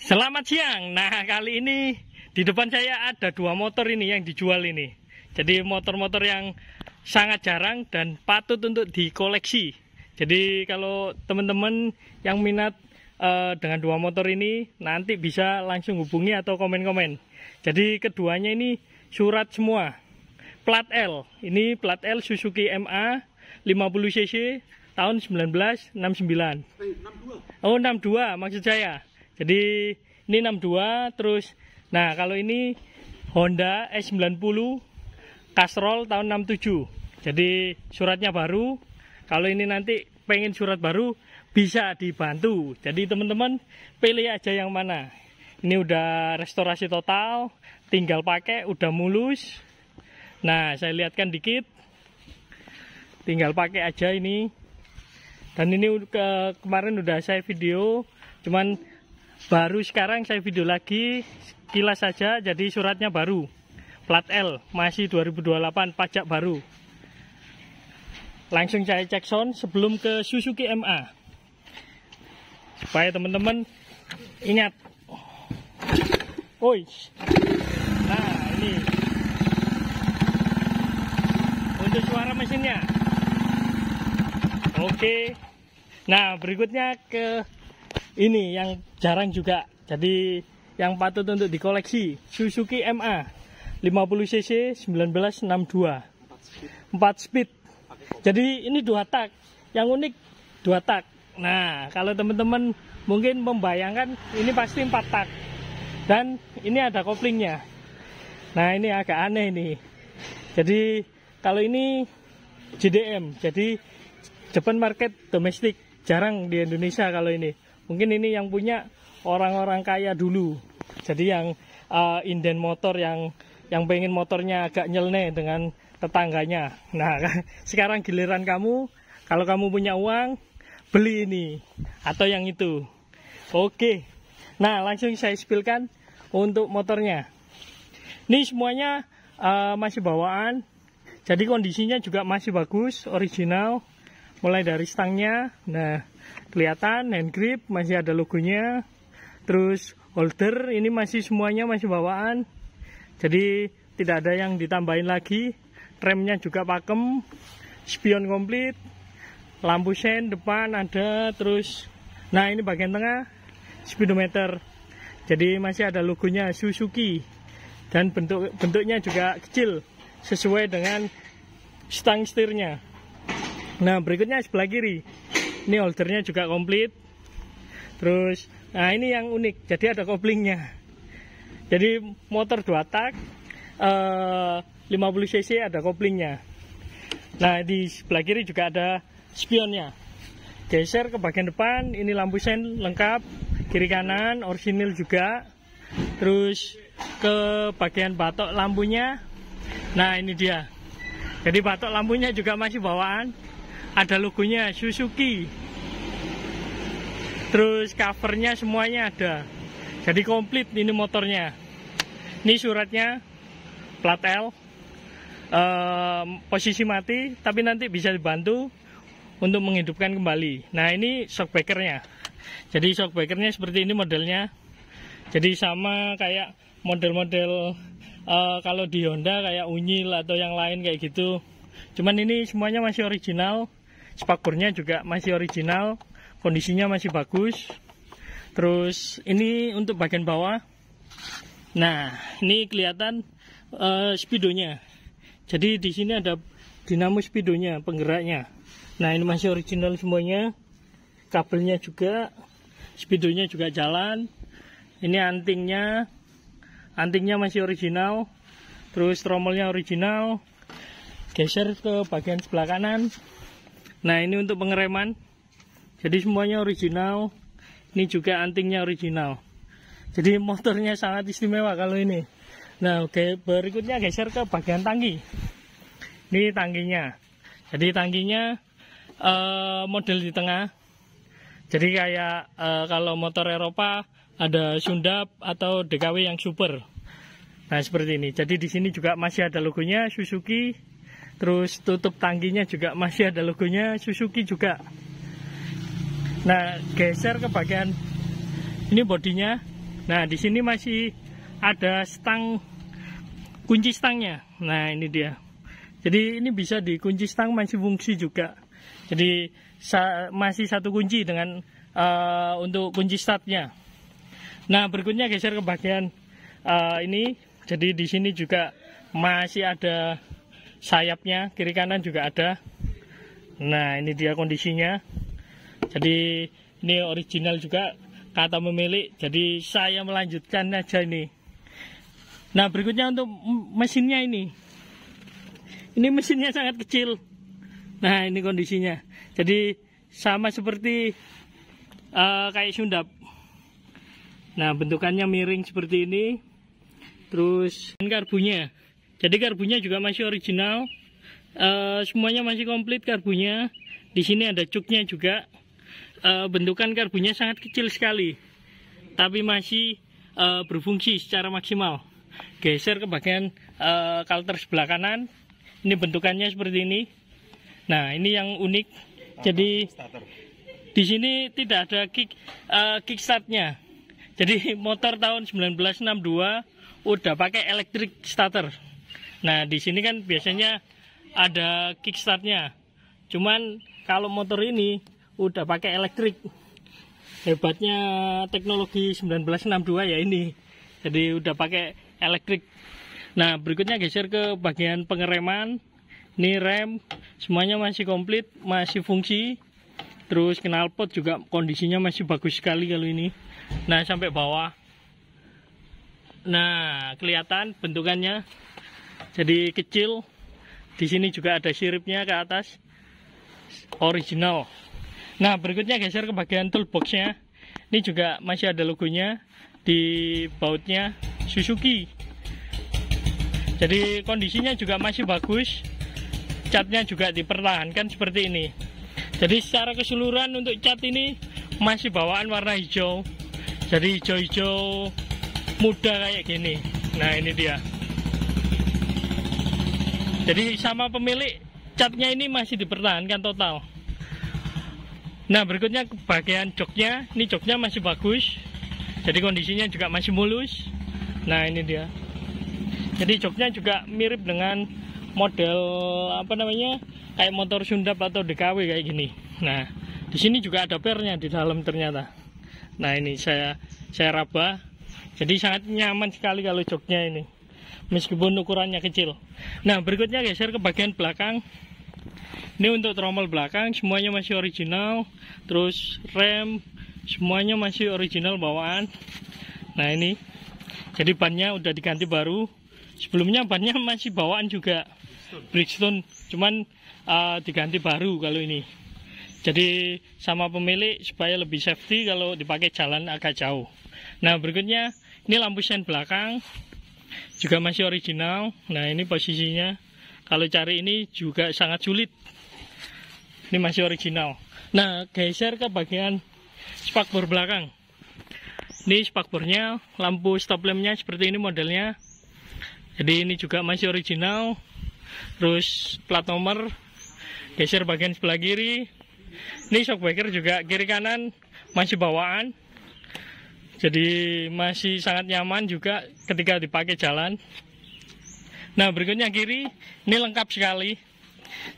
Selamat siang. Nah, kali ini di depan saya ada dua motor ini yang dijual ini. Jadi motor-motor yang sangat jarang dan patut untuk dikoleksi. Jadi kalau teman-teman yang minat dengan dua motor ini, nanti bisa langsung hubungi atau komen-komen. Jadi keduanya ini surat semua. Plat L. Ini plat L Suzuki MA 50cc tahun 1969. Oh, 62 maksud saya. Jadi ini 62 terus. Nah, kalau ini Honda S90 Castrol tahun 67. Jadi suratnya baru. Kalau ini nanti pengen surat baru bisa dibantu. Jadi teman-teman pilih aja yang mana. Ini udah restorasi total, tinggal pakai, udah mulus. Nah, saya lihatkan dikit. Tinggal pakai aja ini. Dan ini kemarin udah saya video, cuman baru sekarang saya video lagi, kilas saja, jadi suratnya baru. Plat L, masih 2028, pajak baru. Langsung saya cek sound sebelum ke Suzuki MA. Supaya teman-teman ingat. Oi. Nah, ini. Untuk suara mesinnya. Oke. Nah, berikutnya ke ini yang jarang juga. Jadi yang patut untuk dikoleksi, Suzuki MA 50cc 1962. 4 speed. Jadi ini 2 tak. Yang unik 2 tak. Nah, kalau teman-teman mungkin membayangkan ini pasti 4 tak. Dan ini ada koplingnya. Nah, ini agak aneh nih. Jadi kalau ini JDM, jadi Japan market domestik, jarang di Indonesia kalau ini. Mungkin ini yang punya orang-orang kaya dulu. Jadi yang inden motor yang pengen motornya agak nyeleneh dengan tetangganya. Nah, sekarang giliran kamu, kalau kamu punya uang, beli ini atau yang itu. Oke. Nah, langsung saya spillkan untuk motornya. Ini semuanya masih bawaan. Jadi kondisinya juga masih bagus, original. Mulai dari stangnya, nah kelihatan hand grip masih ada logonya. Terus holder ini masih semuanya masih bawaan. Jadi tidak ada yang ditambahin lagi. Remnya juga pakem, spion komplit, lampu sen depan ada. Terus, nah ini bagian tengah speedometer. Jadi masih ada logonya Suzuki dan bentuknya juga kecil sesuai dengan stang setirnya. Nah, berikutnya sebelah kiri. Ini holdernya juga komplit. Terus, nah ini yang unik. Jadi ada koplingnya. Jadi motor 2 tak 50cc ada koplingnya. Nah, di sebelah kiri juga ada spionnya. Geser ke bagian depan, ini lampu sen lengkap. Kiri kanan orisinil juga. Terus ke bagian batok lampunya. Nah, ini dia. Jadi batok lampunya juga masih bawaan. Ada logonya Suzuki. Terus covernya semuanya ada. Jadi komplit ini motornya. Ini suratnya plat L. Posisi mati, tapi nanti bisa dibantu untuk menghidupkan kembali. Nah, ini shockbreakernya. Jadi shockbreakernya seperti ini modelnya. Jadi sama kayak model-model kalau di Honda kayak Unyil atau yang lain kayak gitu. Cuman ini semuanya masih original. Spakbornya juga masih original, kondisinya masih bagus. Terus ini untuk bagian bawah. Nah, ini kelihatan speedonya. Jadi di sini ada dinamo speedonya, penggeraknya. Nah, ini masih original semuanya. Kabelnya juga, speedonya juga jalan. Ini antingnya masih original. Terus tromolnya original. Geser ke bagian sebelah kanan. Nah, ini untuk pengereman. Jadi semuanya original. Ini juga antingnya original. Jadi motornya sangat istimewa kalau ini. Nah, oke, berikutnya geser ke bagian tangki. Ini tangkinya. Jadi tangkinya model di tengah. Jadi kayak kalau motor Eropa ada Sundap atau DKW yang super. Nah, seperti ini. Jadi di sini juga masih ada logonya Suzuki. Terus tutup tangkinya juga masih ada logonya Suzuki juga. Nah, geser ke bagian ini bodinya. Nah, di sini masih ada stang, kunci stangnya. Nah, ini dia. Jadi ini bisa dikunci stang, masih fungsi juga. Jadi masih satu kunci dengan untuk kunci startnya. Nah, berikutnya geser ke bagian ini. Jadi di sini juga masih ada sayapnya, kiri kanan juga ada. Nah, ini dia kondisinya. Jadi ini original juga kata pemilik. Jadi saya melanjutkan aja ini. Nah, berikutnya untuk mesinnya ini. Ini mesinnya sangat kecil. Nah, ini kondisinya. Jadi sama seperti kayak Sundap. Nah, bentukannya miring seperti ini. Terus karbunya. Jadi karbunya juga masih original. Semuanya masih komplit karbunya. Di sini ada cuknya juga. Bentukan karbunya sangat kecil sekali, tapi masih berfungsi secara maksimal. Geser ke bagian kalter sebelah kanan. Ini bentukannya seperti ini. Nah, ini yang unik. Jadi di sini tidak ada kickstartnya. Jadi motor tahun 1962 udah pakai electric starter. Nah, di sini kan biasanya ada kickstartnya. Cuman kalau motor ini udah pakai elektrik. Hebatnya teknologi 1962 ya ini. Jadi udah pakai elektrik. Nah, berikutnya geser ke bagian pengereman. Ini rem, semuanya masih komplit, masih fungsi. Terus knalpot juga kondisinya masih bagus sekali kalau ini. Nah, sampai bawah. Nah, kelihatan bentukannya. Jadi kecil. Di sini juga ada siripnya ke atas. Original. Nah, berikutnya geser ke bagian toolboxnya. Ini juga masih ada logonya di bautnya Suzuki. Jadi kondisinya juga masih bagus. Catnya juga dipertahankan seperti ini. Jadi secara keseluruhan untuk cat ini masih bawaan warna hijau. Jadi hijau-hijau muda kayak gini. Nah, ini dia. Jadi sama pemilik, catnya ini masih dipertahankan total. Nah, berikutnya ke bagian joknya. Ini joknya masih bagus. Jadi kondisinya juga masih mulus. Nah, ini dia. Jadi joknya juga mirip dengan model apa namanya, kayak motor Sundap atau DKW kayak gini. Nah, di sini juga ada pernya di dalam ternyata. Nah, ini saya raba. Jadi sangat nyaman sekali kalau joknya ini, meskipun ukurannya kecil. Nah, berikutnya geser ke bagian belakang. Ini untuk tromol belakang semuanya masih original. Terus rem semuanya masih original bawaan. Nah, ini jadi bannya udah diganti baru. Sebelumnya bannya masih bawaan juga Bridgestone, cuman diganti baru kalau ini. Jadi sama pemilik supaya lebih safety kalau dipakai jalan agak jauh. Nah, berikutnya ini lampu sen belakang juga masih original. Nah, ini posisinya kalau cari ini juga sangat sulit. Ini masih original. Nah, geser ke bagian spakbor belakang. Ini spakbornya, lampu stop lampnya seperti ini modelnya. Jadi ini juga masih original. Terus plat nomor. Geser bagian sebelah kiri. Ini shockbreaker juga kiri kanan masih bawaan. Jadi masih sangat nyaman juga ketika dipakai jalan. Nah, berikutnya kiri, ini lengkap sekali.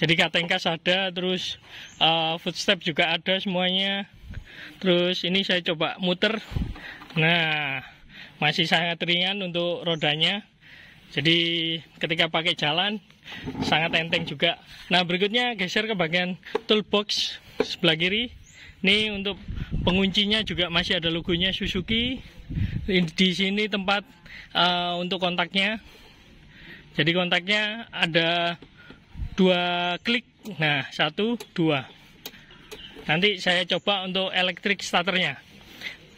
Jadi katengkas ada, terus footstep juga ada semuanya. Terus ini saya coba muter. Nah, masih sangat ringan untuk rodanya. Jadi ketika pakai jalan sangat enteng juga. Nah, berikutnya geser ke bagian toolbox sebelah kiri. Ini untuk penguncinya juga masih ada logonya Suzuki. Di sini tempat untuk kontaknya. Jadi kontaknya ada 2 klik. Nah, 1, 2. Nanti saya coba untuk elektrik starternya.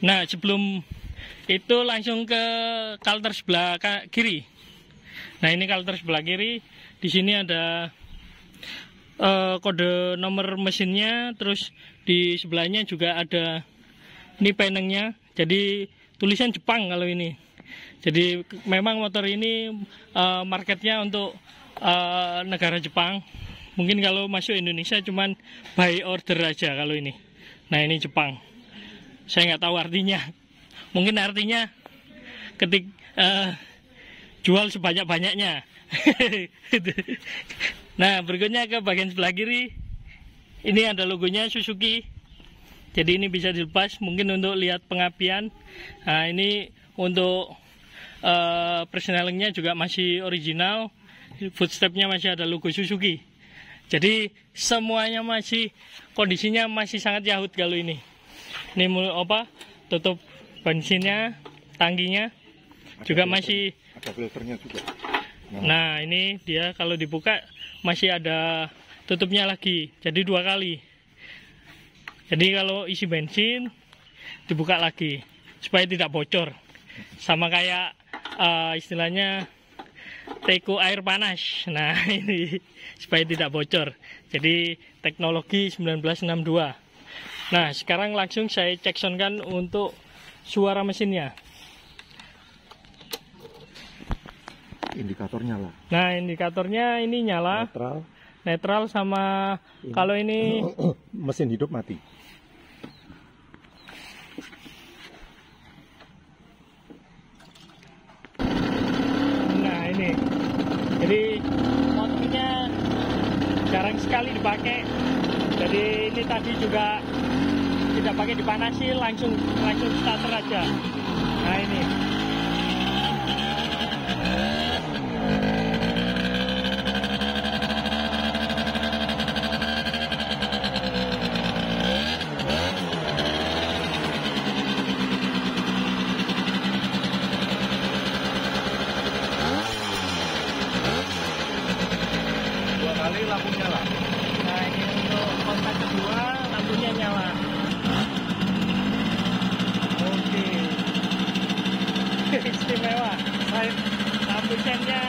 Nah, sebelum itu langsung ke kalter sebelah kiri. Nah, ini kalter sebelah kiri. Di sini ada kode nomor mesinnya. Terus di sebelahnya juga ada ini penengnya. Jadi tulisan Jepang kalau ini. Jadi memang motor ini marketnya untuk negara Jepang. Mungkin kalau masuk Indonesia cuman by order aja kalau ini. Nah, ini Jepang. Saya nggak tahu artinya. Mungkin artinya ketik jual sebanyak-banyaknya. Nah, berikutnya ke bagian sebelah kiri. Ini ada logonya Suzuki. Jadi ini bisa dilepas mungkin untuk lihat pengapian. Nah, ini untuk persnelingnya juga masih original. Footstepnya masih ada logo Suzuki. Jadi semuanya masih kondisinya masih sangat yahut kalau ini. Ini tutup bensinnya, tangkinya juga masih ada filternya juga. Nah, ini dia kalau dibuka masih ada tutupnya lagi, jadi 2 kali. Jadi kalau isi bensin dibuka lagi supaya tidak bocor. Sama kayak istilahnya teko air panas. Nah, ini supaya tidak bocor. Jadi teknologi 1962. Nah, sekarang langsung saya cek soundkan untuk suara mesinnya. Indikator nyala. Nah, indikatornya ini nyala. Netral sama ini. Kalau ini mesin hidup mati. Nah, ini. Jadi motornya jarang sekali dipakai. Jadi ini tadi juga tidak pakai dipanasi, langsung starter aja. Nah, ini. Lampu nyala. Nah, ini untuk kontak kedua lampunya nyala. Oke. Istimewa. Lampu sennya